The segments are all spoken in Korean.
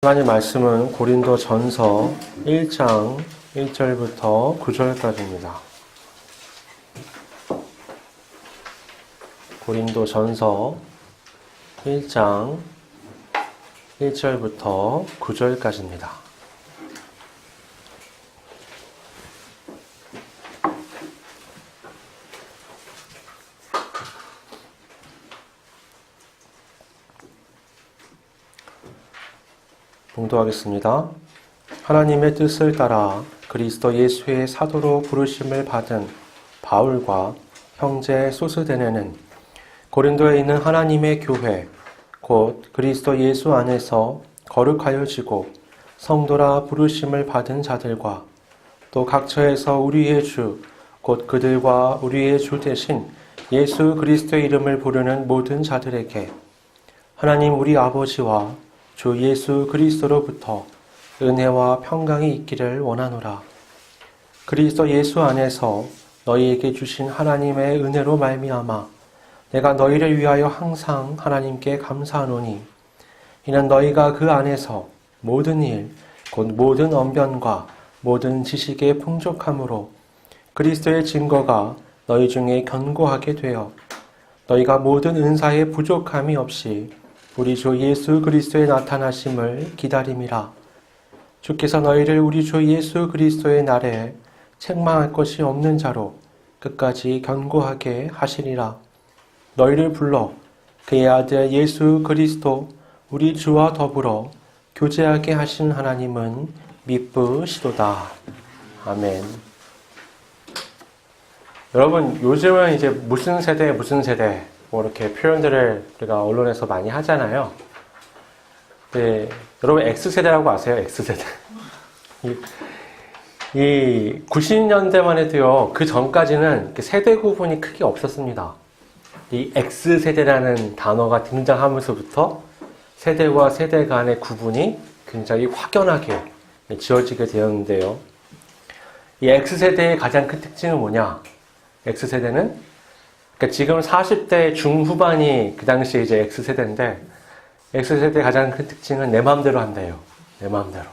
하나님 말씀은 고린도전서 1장 1절부터 9절까지입니다. 고린도전서 1장 1절부터 9절까지입니다. 봉독하겠습니다. 하나님의 뜻을 따라 그리스도 예수의 사도로 부르심을 받은 바울과 형제 소스데네는 고린도에 있는 하나님의 교회 곧 그리스도 예수 안에서 거룩하여지고 성도라 부르심을 받은 자들과 또 각처에서 우리의 주 곧 그들과 우리의 주 대신 예수 그리스도의 이름을 부르는 모든 자들에게 하나님 우리 아버지와 주 예수 그리스도로부터 은혜와 평강이 있기를 원하노라. 그리스도 예수 안에서 너희에게 주신 하나님의 은혜로 말미암아 내가 너희를 위하여 항상 하나님께 감사하노니 이는 너희가 그 안에서 모든 일, 곧 모든 언변과 모든 지식의 풍족함으로 그리스도의 증거가 너희 중에 견고하게 되어 너희가 모든 은사의 부족함이 없이 우리 주 예수 그리스도의 나타나심을 기다림이라. 주께서 너희를 우리 주 예수 그리스도의 날에 책망할 것이 없는 자로 끝까지 견고하게 하시리라. 너희를 불러 그의 아들 예수 그리스도 우리 주와 더불어 교제하게 하신 하나님은 미쁘시도다. 아멘. 여러분, 요즘은 이제 무슨 세대 뭐 이렇게 표현들을 우리가 언론에서 많이 하잖아요. 네, 여러분 X세대라고 아세요? X세대. 이 90년대만 해도요, 그 전까지는 세대 구분이 크게 없었습니다. 이 X세대라는 단어가 등장하면서부터 세대와 세대 간의 구분이 굉장히 확연하게 지어지게 되었는데요. 이 X세대의 가장 큰 특징은 뭐냐? X세대는 그러니까 지금 40대 중후반이 그 당시에 이제 X세대인데, X세대의 가장 큰 특징은 내 마음대로 한대요. 내 마음대로.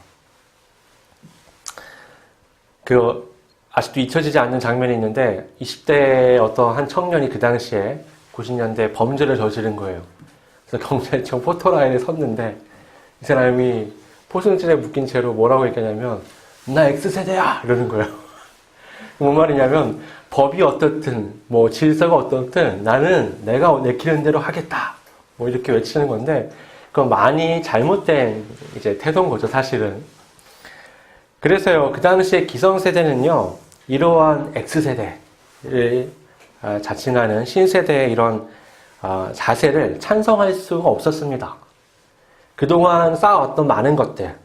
아직도 잊혀지지 않는 장면이 있는데, 20대의 어떤 한 청년이 그 당시에 90년대 범죄를 저지른 거예요. 그래서 경찰청 포토라인에 섰는데, 이 사람이 포승줄에 묶인 채로 뭐라고 얘기하냐면, 나 X세대야! 이러는 거예요. 뭔 말이냐면, 법이 어떻든, 뭐, 질서가 어떻든, 나는 내가 내키는 대로 하겠다. 뭐, 이렇게 외치는 건데, 그건 많이 잘못된 이제 태도인 거죠, 사실은. 그래서요, 그 당시에 기성세대는요, 이러한 X세대를 자칭하는 신세대의 이런 자세를 찬성할 수가 없었습니다. 그동안 쌓아왔던 많은 것들,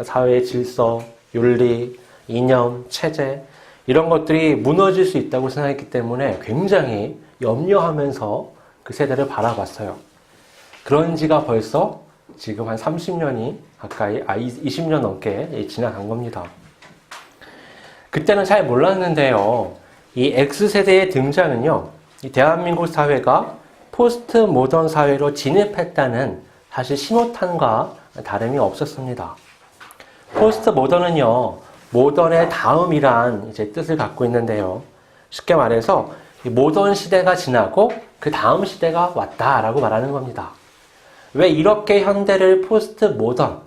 사회의 질서, 윤리, 이념, 체제, 이런 것들이 무너질 수 있다고 생각했기 때문에 굉장히 염려하면서 그 세대를 바라봤어요. 그런 지가 벌써 지금 한 30년이 가까이, 20년 넘게 지나간 겁니다. 그때는 잘 몰랐는데요. 이 X세대의 등장은요, 이 대한민국 사회가 포스트 모던 사회로 진입했다는 사실 신호탄과 다름이 없었습니다. 포스트 모던은요, 모던의 다음이란 이제 뜻을 갖고 있는데요. 쉽게 말해서 이 모던 시대가 지나고 그 다음 시대가 왔다라고 말하는 겁니다. 왜 이렇게 현대를 포스트 모던,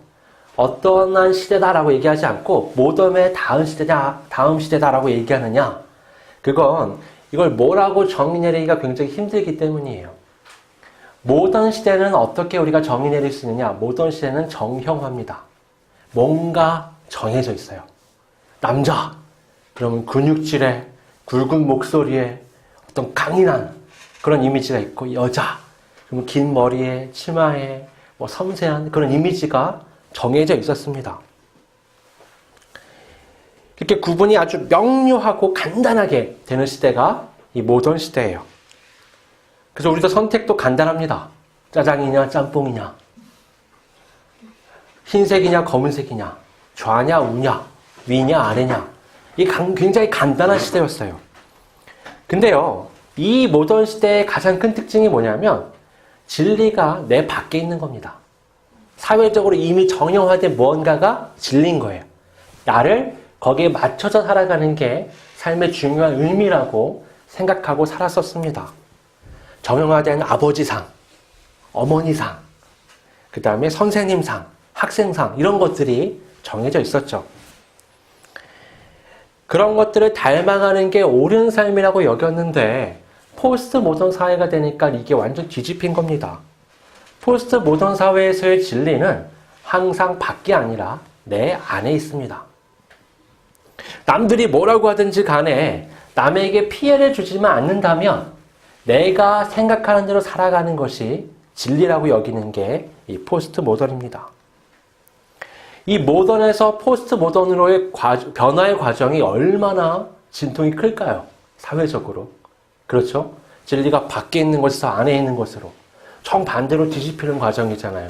어떠한 시대다라고 얘기하지 않고 모던의 다음 시대다라고 얘기하느냐? 그건 이걸 뭐라고 정의 내리기가 굉장히 힘들기 때문이에요. 모던 시대는 어떻게 우리가 정의 내릴 수 있느냐? 모던 시대는 정형화입니다. 뭔가 정해져 있어요. 남자, 그러면 근육질에, 굵은 목소리에, 어떤 강인한 그런 이미지가 있고, 여자, 그러면 긴 머리에, 치마에, 뭐 섬세한 그런 이미지가 정해져 있었습니다. 이렇게 구분이 아주 명료하고 간단하게 되는 시대가 이 모던 시대예요. 그래서 우리도 선택도 간단합니다. 짜장이냐, 짬뽕이냐, 흰색이냐, 검은색이냐, 좌냐, 우냐, 위냐, 아래냐. 이게 굉장히 간단한 시대였어요. 근데요, 이 모던 시대의 가장 큰 특징이 뭐냐면 진리가 내 밖에 있는 겁니다. 사회적으로 이미 정형화된 무언가가 진리인 거예요. 나를 거기에 맞춰서 살아가는 게 삶의 중요한 의미라고 생각하고 살았었습니다. 정형화된 아버지상, 어머니상, 그 다음에 선생님상, 학생상 이런 것들이 정해져 있었죠. 그런 것들을 닮아가는 게 옳은 삶이라고 여겼는데 포스트 모던 사회가 되니까 이게 완전 뒤집힌 겁니다. 포스트 모던 사회에서의 진리는 항상 밖이 아니라 내 안에 있습니다. 남들이 뭐라고 하든지 간에 남에게 피해를 주지만 않는다면 내가 생각하는 대로 살아가는 것이 진리라고 여기는 게 이 포스트 모던입니다. 이 모던에서 포스트 모던으로의 변화의 과정이 얼마나 진통이 클까요? 사회적으로. 그렇죠? 진리가 밖에 있는 것에서 안에 있는 것으로 정반대로 뒤집히는 과정이잖아요.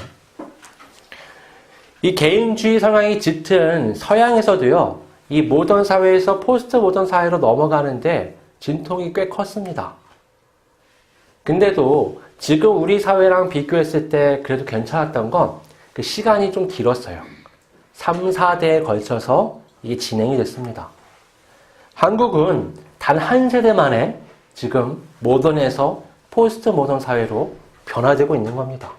이 개인주의 성향이 짙은 서양에서도요, 이 모던 사회에서 포스트 모던 사회로 넘어가는데 진통이 꽤 컸습니다. 근데도 지금 우리 사회랑 비교했을 때 그래도 괜찮았던 건 그 시간이 좀 길었어요. 3, 4대에 걸쳐서 이게 진행이 됐습니다. 한국은 단 한 세대 만에 지금 모던에서 포스트 모던 사회로 변화되고 있는 겁니다.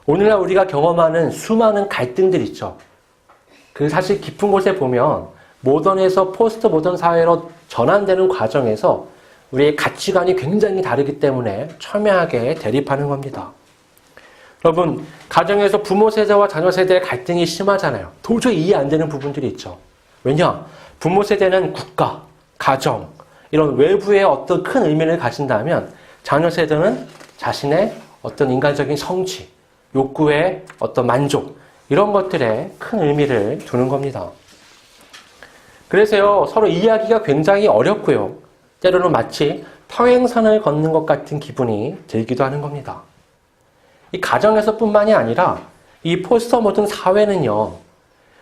오늘날 우리가 경험하는 수많은 갈등들 있죠. 그 사실 깊은 곳에 보면 모던에서 포스트 모던 사회로 전환되는 과정에서 우리의 가치관이 굉장히 다르기 때문에 첨예하게 대립하는 겁니다. 여러분, 가정에서 부모 세대와 자녀 세대의 갈등이 심하잖아요. 도저히 이해 안 되는 부분들이 있죠. 왜냐? 부모 세대는 국가, 가정, 이런 외부의 어떤 큰 의미를 가진다면 자녀 세대는 자신의 어떤 인간적인 성취, 욕구의 어떤 만족, 이런 것들에 큰 의미를 두는 겁니다. 그래서요, 서로 이해하기가 굉장히 어렵고요. 때로는 마치 평행선을 걷는 것 같은 기분이 들기도 하는 겁니다. 이 가정에서뿐만이 아니라 이 포스트 모던 사회는요,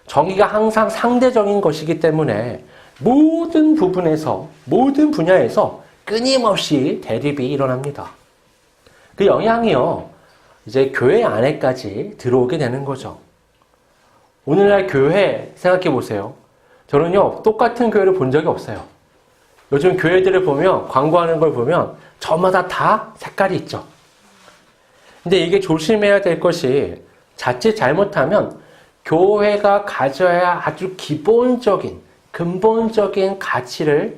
정의가 항상 상대적인 것이기 때문에 모든 부분에서, 모든 분야에서 끊임없이 대립이 일어납니다. 그 영향이요, 이제 교회 안에까지 들어오게 되는 거죠. 오늘날 교회 생각해 보세요. 저는요, 똑같은 교회를 본 적이 없어요. 요즘 교회들을 보면, 광고하는 걸 보면 저마다 다 색깔이 있죠. 근데 이게 조심해야 될 것이 자칫 잘못하면 교회가 가져야 아주 기본적인, 근본적인 가치를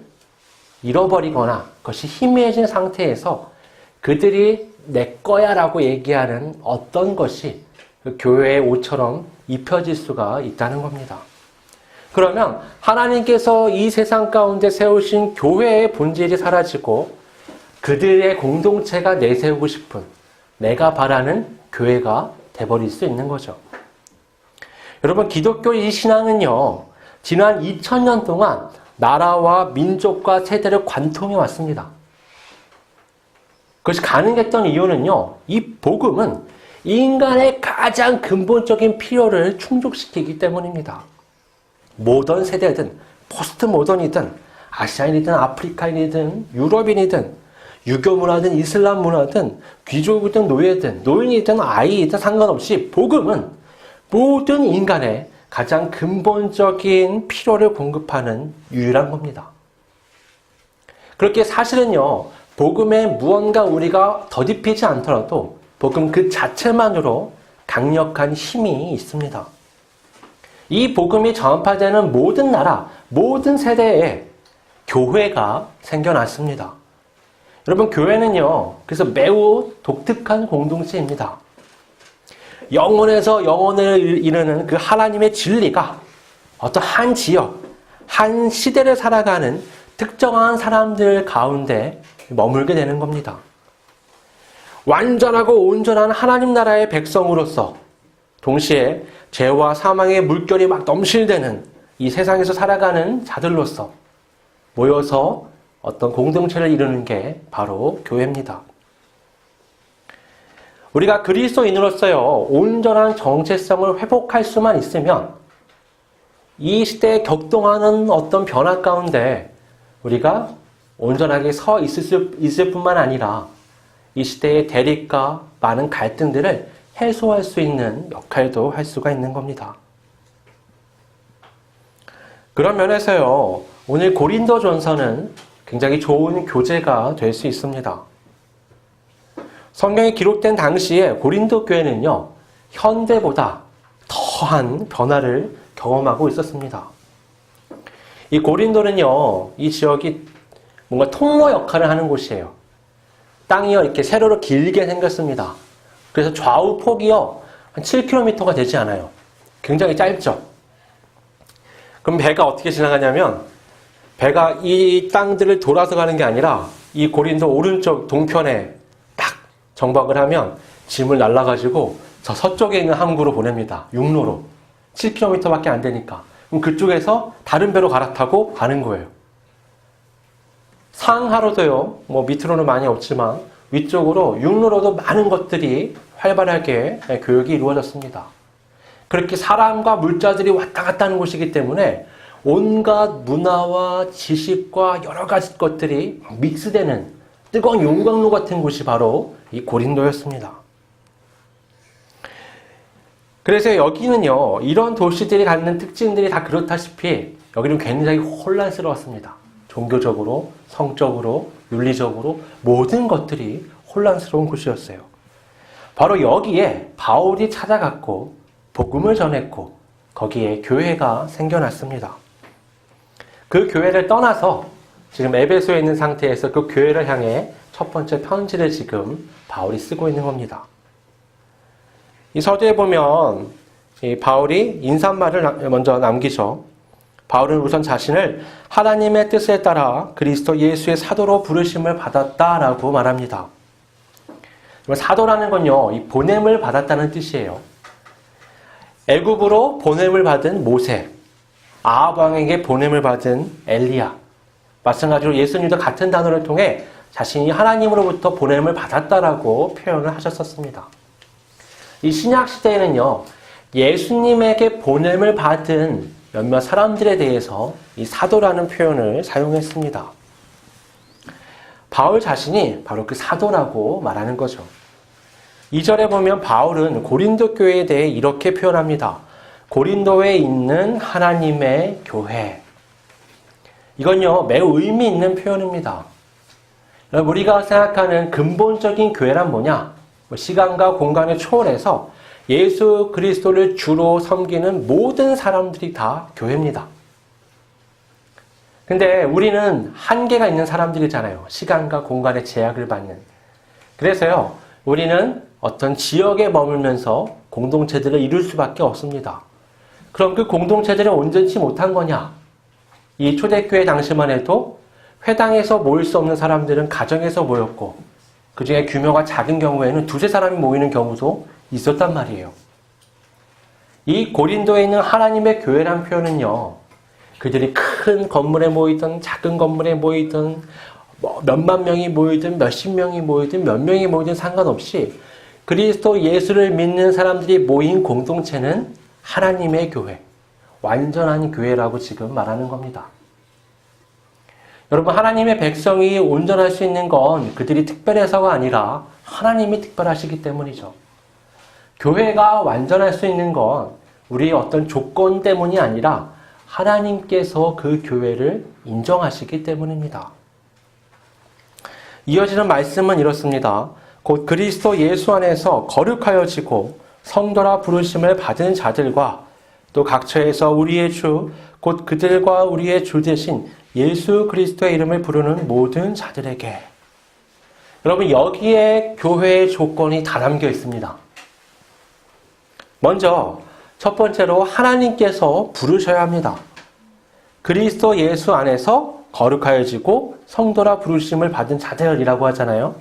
잃어버리거나 그것이 희미해진 상태에서 그들이 내 거야 라고 얘기하는 어떤 것이 그 교회의 옷처럼 입혀질 수가 있다는 겁니다. 그러면 하나님께서 이 세상 가운데 세우신 교회의 본질이 사라지고 그들의 공동체가 내세우고 싶은 내가 바라는 교회가 돼버릴 수 있는 거죠. 여러분, 기독교 이 신앙은요, 지난 2000년 동안 나라와 민족과 세대를 관통해 왔습니다. 그것이 가능했던 이유는요, 이 복음은 인간의 가장 근본적인 필요를 충족시키기 때문입니다. 모던 세대든 포스트 모던이든 아시아인이든 아프리카인이든 유럽인이든 유교 문화든 이슬람 문화든 귀족이든 노예든 노인이든 아이이든 상관없이 복음은 모든 인간의 가장 근본적인 필요를 공급하는 유일한 겁니다. 그렇게 사실은요, 복음에 무언가 우리가 덧입히지 않더라도 복음 그 자체만으로 강력한 힘이 있습니다. 이 복음이 전파되는 모든 나라, 모든 세대에 교회가 생겨났습니다. 여러분, 교회는요, 그래서 매우 독특한 공동체입니다. 영혼에서 영혼을 이르는 그 하나님의 진리가 어떤 한 지역, 한 시대를 살아가는 특정한 사람들 가운데 머물게 되는 겁니다. 완전하고 온전한 하나님 나라의 백성으로서 동시에 죄와 사망의 물결이 막 넘실대는 이 세상에서 살아가는 자들로서 모여서 어떤 공동체를 이루는 게 바로 교회입니다. 우리가 그리스도인으로서요, 온전한 정체성을 회복할 수만 있으면 이 시대에 격동하는 어떤 변화 가운데 우리가 온전하게 서 있을 뿐만 아니라 이 시대의 대립과 많은 갈등들을 해소할 수 있는 역할도 할 수가 있는 겁니다. 그런 면에서요, 오늘 고린도전서는 굉장히 좋은 교재가 될 수 있습니다. 성경이 기록된 당시에 고린도 교회는요, 현대보다 더한 변화를 경험하고 있었습니다. 이 고린도는요, 이 지역이 뭔가 통로 역할을 하는 곳이에요. 땅이요, 이렇게 세로로 길게 생겼습니다. 그래서 좌우 폭이요, 한 7km가 되지 않아요. 굉장히 짧죠. 그럼 배가 어떻게 지나가냐면, 배가 이 땅들을 돌아서 가는 게 아니라, 이 고린도 오른쪽 동편에 딱 정박을 하면 짐을 날라가지고 저 서쪽에 있는 항구로 보냅니다. 육로로. 7km밖에 안 되니까. 그럼 그쪽에서 다른 배로 갈아타고 가는 거예요. 상하로도요, 뭐 밑으로는 많이 없지만 위쪽으로 육로로도 많은 것들이 활발하게 교역이 이루어졌습니다. 그렇게 사람과 물자들이 왔다 갔다 하는 곳이기 때문에 온갖 문화와 지식과 여러 가지 것들이 믹스되는 뜨거운 용광로 같은 곳이 바로 이 고린도였습니다. 그래서 여기는요, 이런 도시들이 갖는 특징들이 다 그렇다시피 여기는 굉장히 혼란스러웠습니다. 종교적으로, 성적으로, 윤리적으로 모든 것들이 혼란스러운 곳이었어요. 바로 여기에 바울이 찾아갔고 복음을 전했고 거기에 교회가 생겨났습니다. 그 교회를 떠나서 지금 에베소에 있는 상태에서 그 교회를 향해 첫 번째 편지를 지금 바울이 쓰고 있는 겁니다. 이 서두에 보면 이 바울이 인사말을 먼저 남기죠. 바울은 우선 자신을 하나님의 뜻에 따라 그리스도 예수의 사도로 부르심을 받았다라고 말합니다. 사도라는 건요, 이 보냄을 받았다는 뜻이에요. 애굽으로 보냄을 받은 모세, 아합 왕에게 보냄을 받은 엘리야, 마찬가지로 예수님도 같은 단어를 통해 자신이 하나님으로부터 보냄을 받았다라고 표현을 하셨었습니다. 이 신약 시대에는요, 예수님에게 보냄을 받은 몇몇 사람들에 대해서 이 사도라는 표현을 사용했습니다. 바울 자신이 바로 그 사도라고 말하는 거죠. 2절에 보면 바울은 고린도 교회에 대해 이렇게 표현합니다. 고린도에 있는 하나님의 교회. 이건요, 매우 의미 있는 표현입니다. 우리가 생각하는 근본적인 교회란 뭐냐? 시간과 공간을 초월해서 예수 그리스도를 주로 섬기는 모든 사람들이 다 교회입니다. 근데 우리는 한계가 있는 사람들이잖아요. 시간과 공간의 제약을 받는. 그래서요, 우리는 어떤 지역에 머물면서 공동체들을 이룰 수밖에 없습니다. 그럼 그 공동체들은 온전치 못한 거냐? 이 초대교회 당시만 해도 회당에서 모일 수 없는 사람들은 가정에서 모였고, 그 중에 규모가 작은 경우에는 두세 사람이 모이는 경우도 있었단 말이에요. 이 고린도에 있는 하나님의 교회란 표현은요, 그들이 큰 건물에 모이든 작은 건물에 모이든 몇만 명이 모이든 몇십 명이 모이든 몇 명이 모이든 상관없이 그리스도 예수를 믿는 사람들이 모인 공동체는 하나님의 교회, 완전한 교회라고 지금 말하는 겁니다. 여러분, 하나님의 백성이 온전할 수 있는 건 그들이 특별해서가 아니라 하나님이 특별하시기 때문이죠. 교회가 완전할 수 있는 건 우리의 어떤 조건 때문이 아니라 하나님께서 그 교회를 인정하시기 때문입니다. 이어지는 말씀은 이렇습니다. 곧 그리스도 예수 안에서 거룩하여지고 성도라 부르심을 받은 자들과 또 각처에서 우리의 주, 곧 그들과 우리의 주 대신 예수 그리스도의 이름을 부르는 모든 자들에게. 여러분, 여기에 교회의 조건이 다 담겨 있습니다. 먼저 첫 번째로 하나님께서 부르셔야 합니다. 그리스도 예수 안에서 거룩하여지고 성도라 부르심을 받은 자들이라고 하잖아요.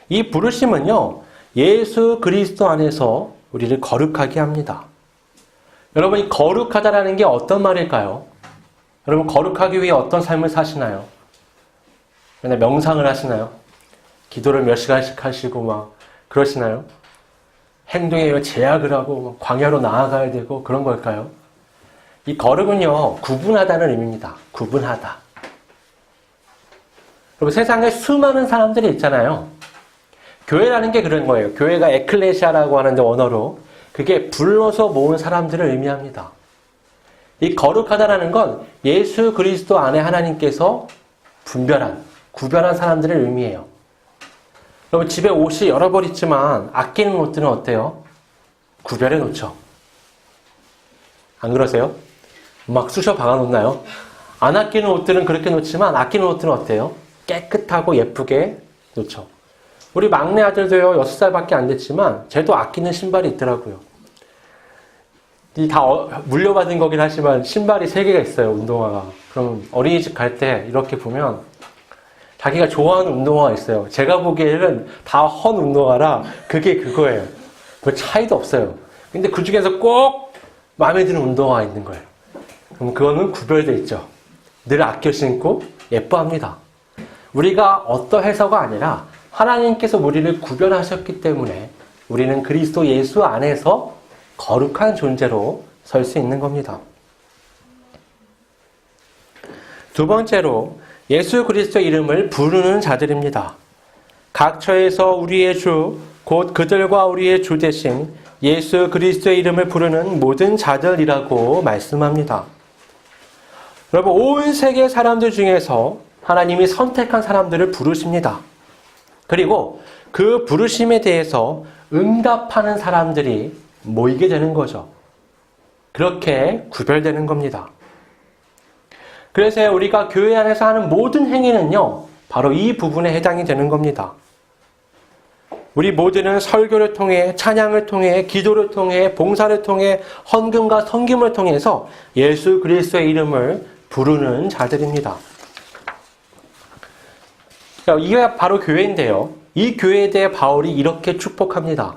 이 부르심은요, 예수 그리스도 안에서 우리를 거룩하게 합니다. 여러분, 이 거룩하다라는 게 어떤 말일까요? 여러분, 거룩하기 위해 어떤 삶을 사시나요? 맨날 명상을 하시나요? 기도를 몇 시간씩 하시고 막 그러시나요? 행동에 제약을 하고 광야로 나아가야 되고 그런 걸까요? 이 거룩은요, 구분하다는 의미입니다. 구분하다. 여러분, 세상에 수많은 사람들이 있잖아요. 교회라는 게 그런 거예요. 교회가 에클레시아라고 하는데 원어로 그게 불러서 모은 사람들을 의미합니다. 이 거룩하다라는 건 예수 그리스도 안에 하나님께서 구별한 사람들을 의미해요. 여러분 집에 옷이 여러 벌 있지만 아끼는 옷들은 어때요? 구별해 놓죠. 안 그러세요? 막 쑤셔 박아 놓나요? 안 아끼는 옷들은 그렇게 놓지만 아끼는 옷들은 어때요? 깨끗하고 예쁘게 놓죠. 우리 막내 아들도요, 6살밖에 안 됐지만 쟤도 아끼는 신발이 있더라고요. 이 다 물려받은 거긴 하지만 신발이 3개가 있어요, 운동화가. 그럼 어린이집 갈 때 이렇게 보면 자기가 좋아하는 운동화가 있어요. 제가 보기에는 다 헌 운동화라 그게 그거예요. 뭐 차이도 없어요. 근데 그 중에서 꼭 마음에 드는 운동화가 있는 거예요. 그럼 그거는 구별되어 있죠. 늘 아껴 신고 예뻐합니다. 우리가 어떠해서가 아니라 하나님께서 우리를 구별하셨기 때문에 우리는 그리스도 예수 안에서 거룩한 존재로 설 수 있는 겁니다. 두 번째로 예수 그리스도의 이름을 부르는 자들입니다. 각 처에서 우리의 주, 곧 그들과 우리의 주 대신 예수 그리스도의 이름을 부르는 모든 자들이라고 말씀합니다. 여러분, 온 세계 사람들 중에서 하나님이 선택한 사람들을 부르십니다. 그리고 그 부르심에 대해서 응답하는 사람들이 모이게 되는 거죠. 그렇게 구별되는 겁니다. 그래서 우리가 교회 안에서 하는 모든 행위는요, 바로 이 부분에 해당이 되는 겁니다. 우리 모두는 설교를 통해, 찬양을 통해, 기도를 통해, 봉사를 통해, 헌금과 섬김을 통해서 예수 그리스도의 이름을 부르는 자들입니다. 이게 바로 교회인데요. 이 교회에 대해 바울이 이렇게 축복합니다.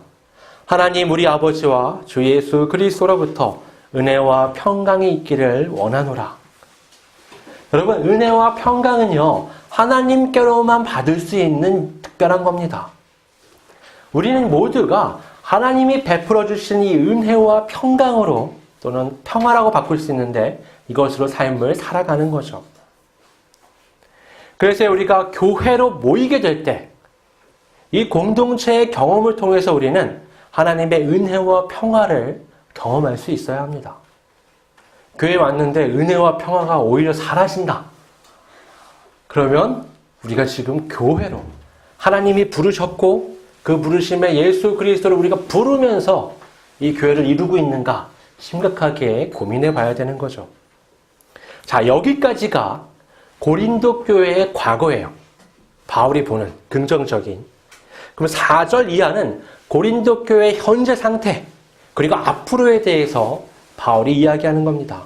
하나님 우리 아버지와 주 예수 그리스도로부터 은혜와 평강이 있기를 원하노라. 여러분, 은혜와 평강은요, 하나님께로만 받을 수 있는 특별한 겁니다. 우리는 모두가 하나님이 베풀어 주신 이 은혜와 평강으로 또는 평화라고 바꿀 수 있는데 이것으로 삶을 살아가는 거죠. 그래서 우리가 교회로 모이게 될 때 이 공동체의 경험을 통해서 우리는 하나님의 은혜와 평화를 경험할 수 있어야 합니다. 교회에 왔는데 은혜와 평화가 오히려 사라진다. 그러면 우리가 지금 교회로 하나님이 부르셨고 그 부르심에 예수 그리스도를 우리가 부르면서 이 교회를 이루고 있는가 심각하게 고민해 봐야 되는 거죠. 자, 여기까지가 고린도 교회의 과거예요. 바울이 보는 긍정적인. 그럼 4절 이하는 고린도 교회의 현재 상태, 그리고 앞으로에 대해서 바울이 이야기하는 겁니다.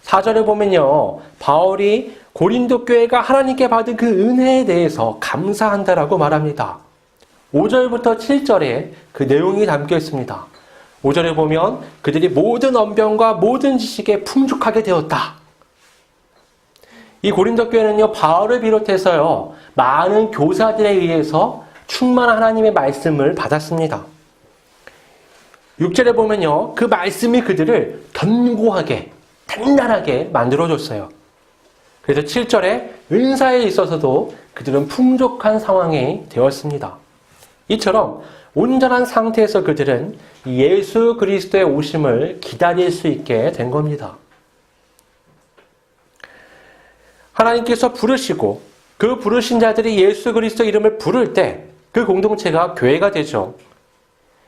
4절에 보면요, 바울이 고린도 교회가 하나님께 받은 그 은혜에 대해서 감사한다라고 말합니다. 5절부터 7절에 그 내용이 담겨 있습니다. 5절에 보면 그들이 모든 언변과 모든 지식에 풍족하게 되었다. 이 고린도 교회는요, 바울을 비롯해서요, 많은 교사들에 의해서 충만한 하나님의 말씀을 받았습니다. 6절에 보면요, 그 말씀이 그들을 견고하게, 단단하게 만들어줬어요. 그래서 7절에 은사에 있어서도 그들은 풍족한 상황이 되었습니다. 이처럼 온전한 상태에서 그들은 예수 그리스도의 오심을 기다릴 수 있게 된 겁니다. 하나님께서 부르시고 그 부르신 자들이 예수 그리스도 이름을 부를 때 그 공동체가 교회가 되죠.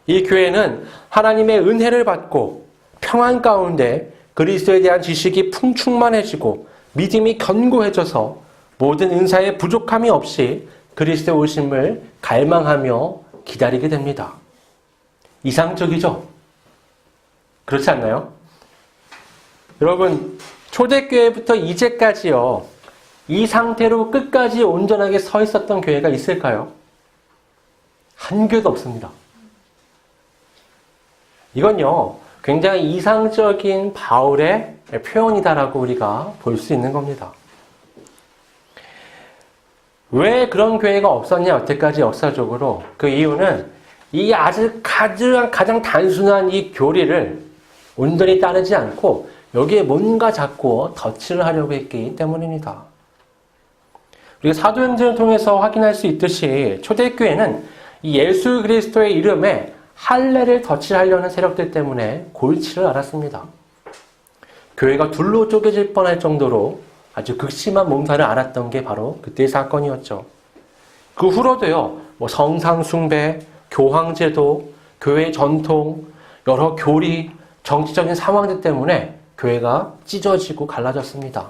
이 교회는 하나님의 은혜를 받고 평안 가운데 그리스도에 대한 지식이 풍충만해지고 믿음이 견고해져서 모든 은사에 부족함이 없이 그리스도의 오심을 갈망하며 기다리게 됩니다. 이상적이죠? 그렇지 않나요? 여러분, 초대교회부터 이제까지요, 이 상태로 끝까지 온전하게 서 있었던 교회가 있을까요? 한 교회도 없습니다. 이건요, 굉장히 이상적인 바울의 표현이다라고 우리가 볼 수 있는 겁니다. 왜 그런 교회가 없었냐, 여태까지 역사적으로? 그 이유는 이 가장 단순한 이 교리를 온전히 따르지 않고 여기에 뭔가 자꾸 덧칠을 하려고 했기 때문입니다. 우리가 사도행전을 통해서 확인할 수 있듯이 초대교회는 이 예수 그리스도의 이름에 할례를 덧칠하려는 세력들 때문에 골치를 앓았습니다. 교회가 둘로 쪼개질 뻔할 정도로 아주 극심한 몸살을 앓았던 게 바로 그때의 사건이었죠. 그 후로도요, 성상 숭배, 교황제도, 교회 전통, 여러 교리, 정치적인 상황들 때문에 교회가 찢어지고 갈라졌습니다.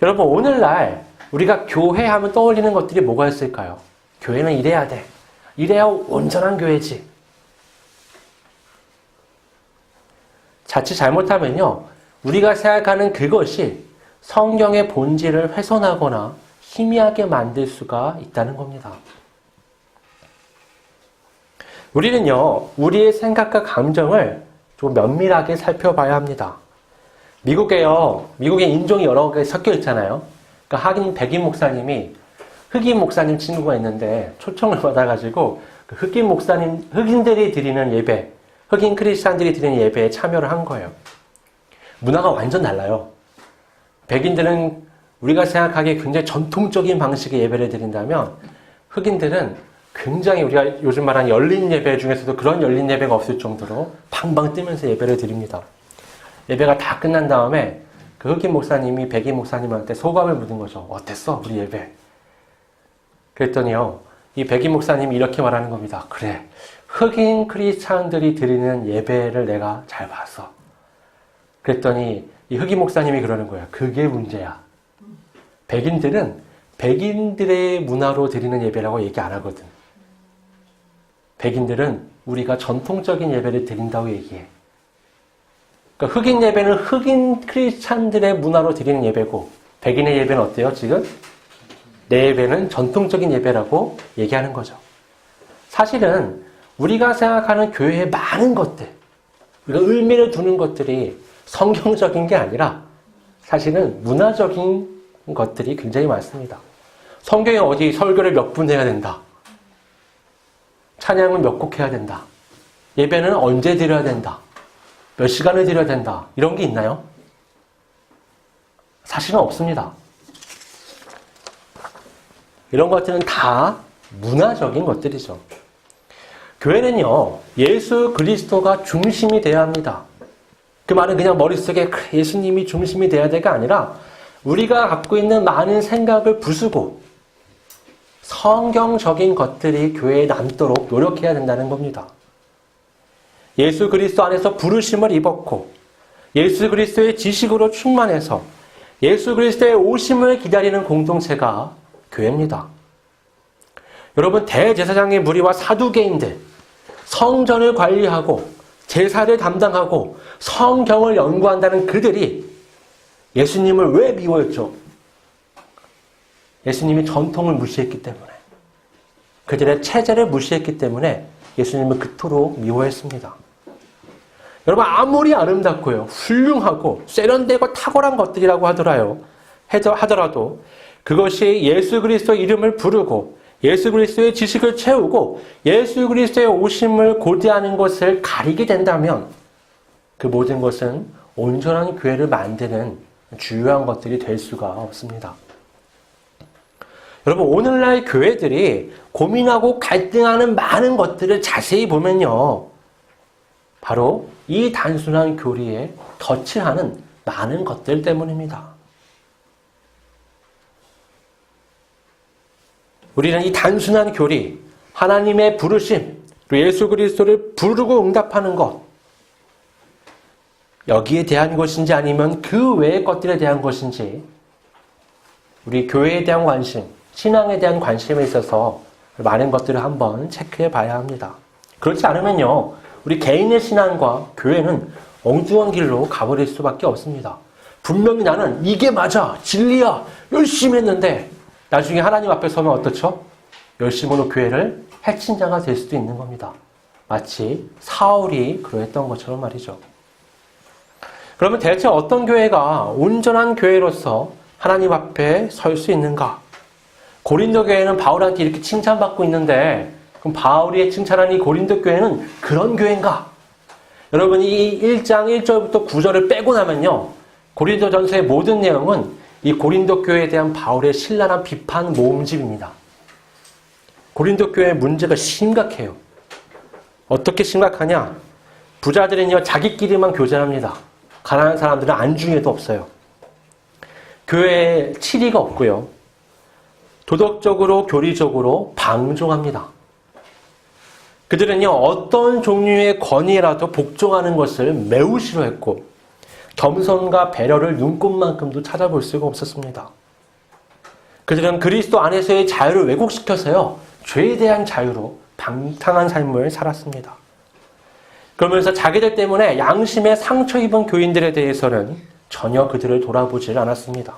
여러분, 오늘날 우리가 교회 하면 떠올리는 것들이 뭐가 있을까요? 교회는 이래야 돼. 이래야 온전한 교회지. 자칫 잘못하면요, 우리가 생각하는 그것이 성경의 본질을 훼손하거나 희미하게 만들 수가 있다는 겁니다. 우리는요, 우리의 생각과 감정을 좀 면밀하게 살펴봐야 합니다. 미국에 인종이 여러 개 섞여 있잖아요. 그러니까 백인 목사님이 흑인 목사님 친구가 있는데 초청을 받아가지고 그 흑인들이 드리는 예배, 흑인 크리스찬들이 드리는 예배에 참여를 한 거예요. 문화가 완전 달라요. 백인들은 우리가 생각하기에 굉장히 전통적인 방식의 예배를 드린다면 흑인들은 굉장히 우리가 요즘 말하는 열린 예배 중에서도 그런 열린 예배가 없을 정도로 팡팡 뜨면서 예배를 드립니다. 예배가 다 끝난 다음에 그 흑인 목사님이 백인 목사님한테 소감을 묻은 거죠. 어땠어? 우리 예배. 그랬더니요, 이 백인 목사님이 이렇게 말하는 겁니다. 그래, 흑인 크리스찬들이 드리는 예배를 내가 잘 봤어. 그랬더니 이 흑인 목사님이 그러는 거야. 그게 문제야. 백인들은 백인들의 문화로 드리는 예배라고 얘기 안 하거든. 백인들은 우리가 전통적인 예배를 드린다고 얘기해. 그러니까 흑인 예배는 흑인 크리스찬들의 문화로 드리는 예배고, 백인의 예배는 어때요, 지금? 내 예배는 전통적인 예배라고 얘기하는 거죠. 사실은 우리가 생각하는 교회의 많은 것들, 우리가 의미를 두는 것들이 성경적인 게 아니라 사실은 문화적인 것들이 굉장히 많습니다. 성경에 어디 설교를 몇 분 해야 된다. 찬양은 몇 곡 해야 된다. 예배는 언제 드려야 된다. 몇 시간을 드려야 된다. 이런 게 있나요? 사실은 없습니다. 이런 것들은 다 문화적인 것들이죠. 교회는요, 예수 그리스도가 중심이 되어야 합니다. 그 말은 그냥 머릿속에 예수님이 중심이 되어야 돼가 아니라 우리가 갖고 있는 많은 생각을 부수고 성경적인 것들이 교회에 남도록 노력해야 된다는 겁니다. 예수 그리스도 안에서 부르심을 입었고 예수 그리스도의 지식으로 충만해서 예수 그리스도의 오심을 기다리는 공동체가 교회입니다. 여러분, 대제사장의 무리와 사두개인들, 성전을 관리하고 제사를 담당하고 성경을 연구한다는 그들이 예수님을 왜 미워했죠? 예수님이 전통을 무시했기 때문에, 그들의 체제를 무시했기 때문에 예수님을 그토록 미워했습니다. 여러분, 아무리 아름답고요, 훌륭하고 세련되고 탁월한 것들이라고 하더라도 그것이 예수 그리스도의 이름을 부르고 예수 그리스도의 지식을 채우고 예수 그리스도의 오심을 고대하는 것을 가리게 된다면 그 모든 것은 온전한 교회를 만드는 주요한 것들이 될 수가 없습니다. 여러분, 오늘날 교회들이 고민하고 갈등하는 많은 것들을 자세히 보면요, 바로 이 단순한 교리에 덧칠하는 많은 것들 때문입니다. 우리는 이 단순한 교리, 하나님의 부르심, 그리고 예수 그리스도를 부르고 응답하는 것, 여기에 대한 것인지 아니면 그 외의 것들에 대한 것인지 우리 교회에 대한 관심, 신앙에 대한 관심에 있어서 많은 것들을 한번 체크해 봐야 합니다. 그렇지 않으면요, 우리 개인의 신앙과 교회는 엉뚱한 길로 가버릴 수밖에 없습니다. 분명히 나는 이게 맞아, 진리야, 열심히 했는데 나중에 하나님 앞에 서면 어떻죠? 열심으로 교회를 해친 자가 될 수도 있는 겁니다. 마치 사울이 그러했던 것처럼 말이죠. 그러면 대체 어떤 교회가 온전한 교회로서 하나님 앞에 설 수 있는가? 고린도 교회는 바울한테 이렇게 칭찬받고 있는데 그럼 바울이 칭찬한 이 고린도 교회는 그런 교회인가? 여러분, 이 1장 1절부터 9절을 빼고 나면요, 고린도전서의 모든 내용은 이 고린도 교회에 대한 바울의 신랄한 비판 모음집입니다. 고린도 교회의 문제가 심각해요. 어떻게 심각하냐? 부자들은요, 자기끼리만 교제합니다. 가난한 사람들은 안중에도 없어요. 교회에 치리가 없고요. 도덕적으로, 교리적으로 방종합니다. 그들은요, 어떤 종류의 권위라도 복종하는 것을 매우 싫어했고, 겸손과 배려를 눈꼽만큼도 찾아볼 수가 없었습니다. 그들은 그리스도 안에서의 자유를 왜곡시켜서요, 죄에 대한 자유로 방탕한 삶을 살았습니다. 그러면서 자기들 때문에 양심에 상처 입은 교인들에 대해서는 전혀 그들을 돌아보질 않았습니다.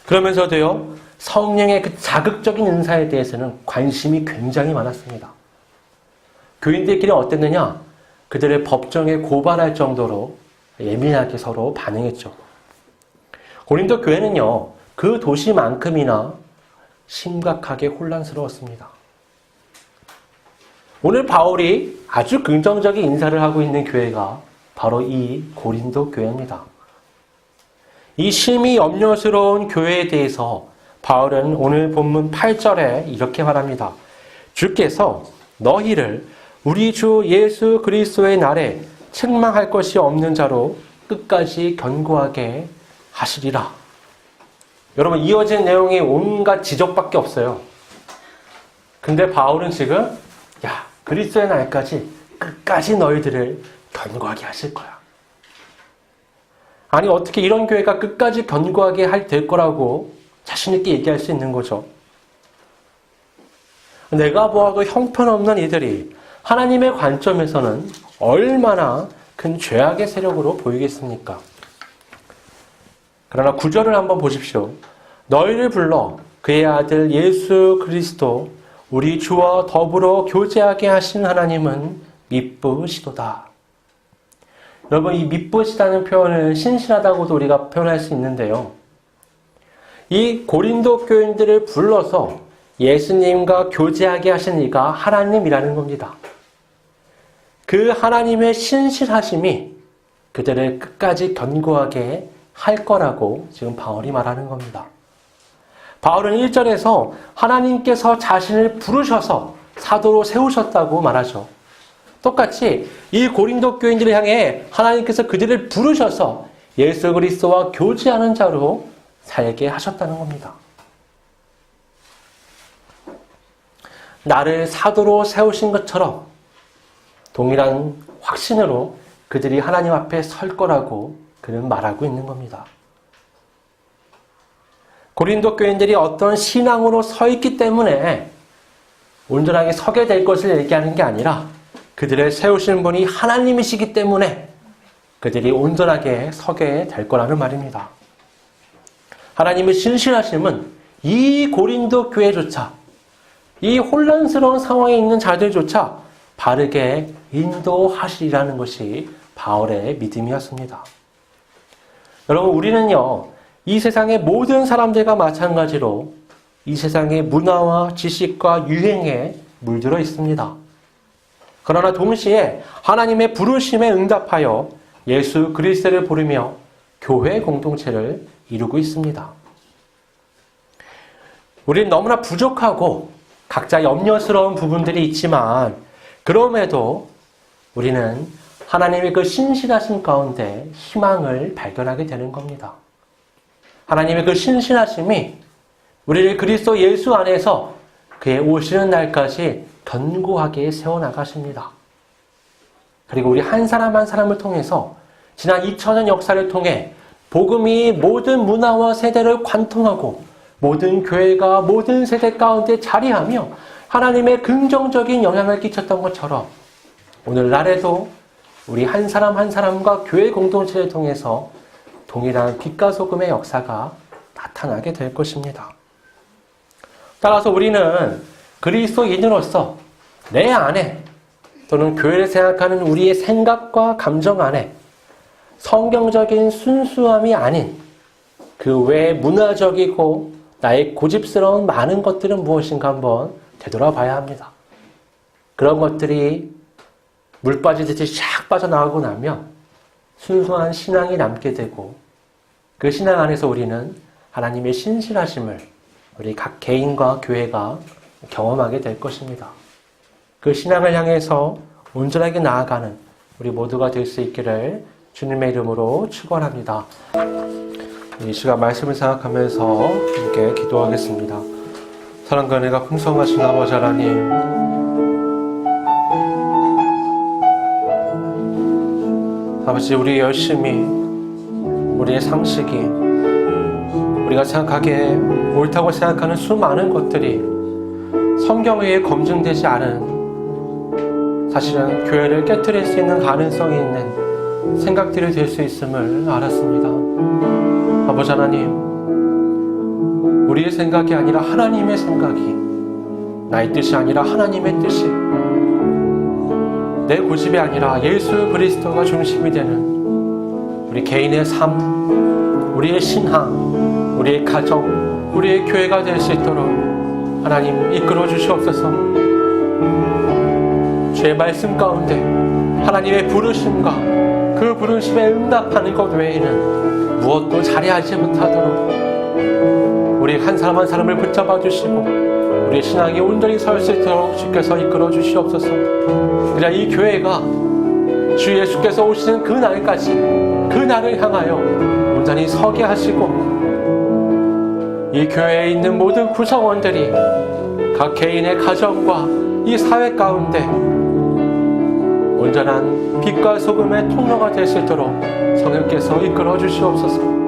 그러면서도요, 성령의 그 자극적인 은사에 대해서는 관심이 굉장히 많았습니다. 교인들끼리 어땠느냐? 그들의 법정에 고발할 정도로 예민하게 서로 반응했죠. 고린도 교회는요, 그 도시만큼이나 심각하게 혼란스러웠습니다. 오늘 바울이 아주 긍정적인 인사를 하고 있는 교회가 바로 이 고린도 교회입니다. 이 심히 염려스러운 교회에 대해서 바울은 오늘 본문 8절에 이렇게 말합니다. 주께서 너희를 우리 주 예수 그리스도의 날에 책망할 것이 없는 자로 끝까지 견고하게 하시리라. 여러분, 이어진 내용이 온갖 지적밖에 없어요. 근데 바울은 지금 그리스도의 날까지 끝까지 너희들을 견고하게 하실 거야. 아니, 어떻게 이런 교회가 끝까지 견고하게 될 거라고 자신 있게 얘기할 수 있는 거죠? 내가 보아도 형편없는 이들이 하나님의 관점에서는 얼마나 큰 죄악의 세력으로 보이겠습니까? 그러나 9절을 한번 보십시오. 너희를 불러 그의 아들 예수 그리스도 우리 주와 더불어 교제하게 하신 하나님은 미쁘시도다. 여러분, 이 미쁘시다는 표현을 신실하다고도 우리가 표현할 수 있는데요. 이 고린도 교인들을 불러서 예수님과 교제하게 하신 이가 하나님이라는 겁니다. 그 하나님의 신실하심이 그들을 끝까지 견고하게 할 거라고 지금 바울이 말하는 겁니다. 바울은 1절에서 하나님께서 자신을 부르셔서 사도로 세우셨다고 말하죠. 똑같이 이 고린도 교인들을 향해 하나님께서 그들을 부르셔서 예수 그리스도와 교제하는 자로 살게 하셨다는 겁니다. 나를 사도로 세우신 것처럼 동일한 확신으로 그들이 하나님 앞에 설 거라고 그는 말하고 있는 겁니다. 고린도 교인들이 어떤 신앙으로 서 있기 때문에 온전하게 서게 될 것을 얘기하는 게 아니라 그들을 세우신 분이 하나님이시기 때문에 그들이 온전하게 서게 될 거라는 말입니다. 하나님의 신실하심은 이 고린도 교회조차, 이 혼란스러운 상황에 있는 자들조차 바르게 인도하시리라는 것이 바울의 믿음이었습니다. 여러분, 우리는요, 이 세상의 모든 사람들과 마찬가지로 이 세상의 문화와 지식과 유행에 물들어 있습니다. 그러나 동시에 하나님의 부르심에 응답하여 예수 그리스도를 부르며 교회 공동체를 이루고 있습니다. 우리는 너무나 부족하고 각자 염려스러운 부분들이 있지만 그럼에도 우리는 하나님의 그 신실하심 가운데 희망을 발견하게 되는 겁니다. 하나님의 그 신실하심이 우리를 그리스도 예수 안에서 그의 오시는 날까지 견고하게 세워나가십니다. 그리고 우리 한 사람 한 사람을 통해서 지난 2000년 역사를 통해 복음이 모든 문화와 세대를 관통하고 모든 교회가 모든 세대 가운데 자리하며 하나님의 긍정적인 영향을 끼쳤던 것처럼 오늘날에도 우리 한 사람 한 사람과 교회 공동체를 통해서 동일한 빛과 소금의 역사가 나타나게 될 것입니다. 따라서 우리는 그리스도인으로서 내 안에 또는 교회를 생각하는 우리의 생각과 감정 안에 성경적인 순수함이 아닌 그 외 문화적이고 나의 고집스러운 많은 것들은 무엇인가 한번 되돌아봐야 합니다. 그런 것들이 물 빠지듯이 샥 빠져나가고 나면 순수한 신앙이 남게 되고 그 신앙 안에서 우리는 하나님의 신실하심을 우리 각 개인과 교회가 경험하게 될 것입니다. 그 신앙을 향해서 온전하게 나아가는 우리 모두가 될 수 있기를 주님의 이름으로 축원합니다. 이 시간 말씀을 생각하면서 함께 기도하겠습니다. 사랑과 은혜가 풍성하신 아버지 하나님, 아버지, 우리 열심히, 우리의 상식이, 우리가 생각하기에 옳다고 생각하는 수많은 것들이 성경에 의해 검증되지 않은, 사실은 교회를 깨트릴 수 있는 가능성이 있는 생각들이 될 수 있음을 알았습니다. 아버지 하나님, 우리의 생각이 아니라 하나님의 생각이, 나의 뜻이 아니라 하나님의 뜻이, 내 고집이 아니라 예수 그리스도가 중심이 되는 우리 개인의 삶, 우리의 신앙, 우리의 가정, 우리의 교회가 될 수 있도록 하나님 이끌어 주시옵소서. 주의 말씀 가운데 하나님의 부르심과 그 부르심에 응답하는 것 외에는 무엇도 자리하지 못하도록 우리 한 사람 한 사람을 붙잡아 주시고 우리의 신앙이 온전히 설 수 있도록 주께서 이끌어 주시옵소서. 그래야 이 교회가 주 예수께서 오시는 그 날까지, 그 날을 향하여 온전히 서게 하시고, 이 교회에 있는 모든 구성원들이 각 개인의 가정과 이 사회 가운데 온전한 빛과 소금의 통로가 될 수 있도록 성령께서 이끌어 주시옵소서.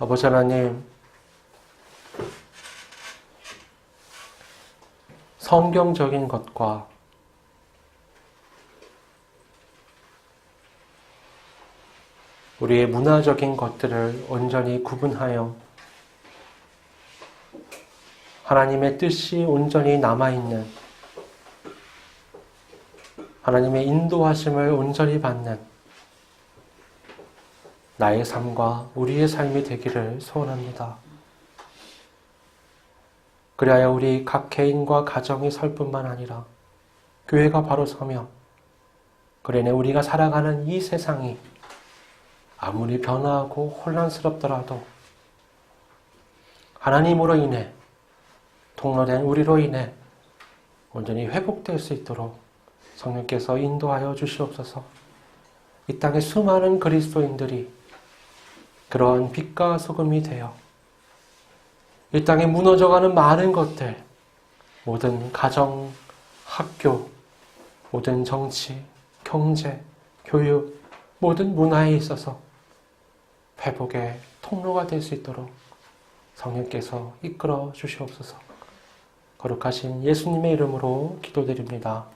아버지 하나님, 성경적인 것과 우리의 문화적인 것들을 온전히 구분하여 하나님의 뜻이 온전히 남아있는, 하나님의 인도하심을 온전히 받는 나의 삶과 우리의 삶이 되기를 소원합니다. 그리하여 우리 각 개인과 가정이 설 뿐만 아니라 교회가 바로 서며, 그러니 우리가 살아가는 이 세상이 아무리 변화하고 혼란스럽더라도 하나님으로 인해, 통로된 우리로 인해 온전히 회복될 수 있도록 성령께서 인도하여 주시옵소서. 이 땅의 수많은 그리스도인들이 그러한 빛과 소금이 되어 이 땅에 무너져가는 많은 것들, 모든 가정, 학교, 모든 정치, 경제, 교육, 모든 문화에 있어서 회복의 통로가 될 수 있도록 성령께서 이끌어 주시옵소서. 거룩하신 예수님의 이름으로 기도드립니다.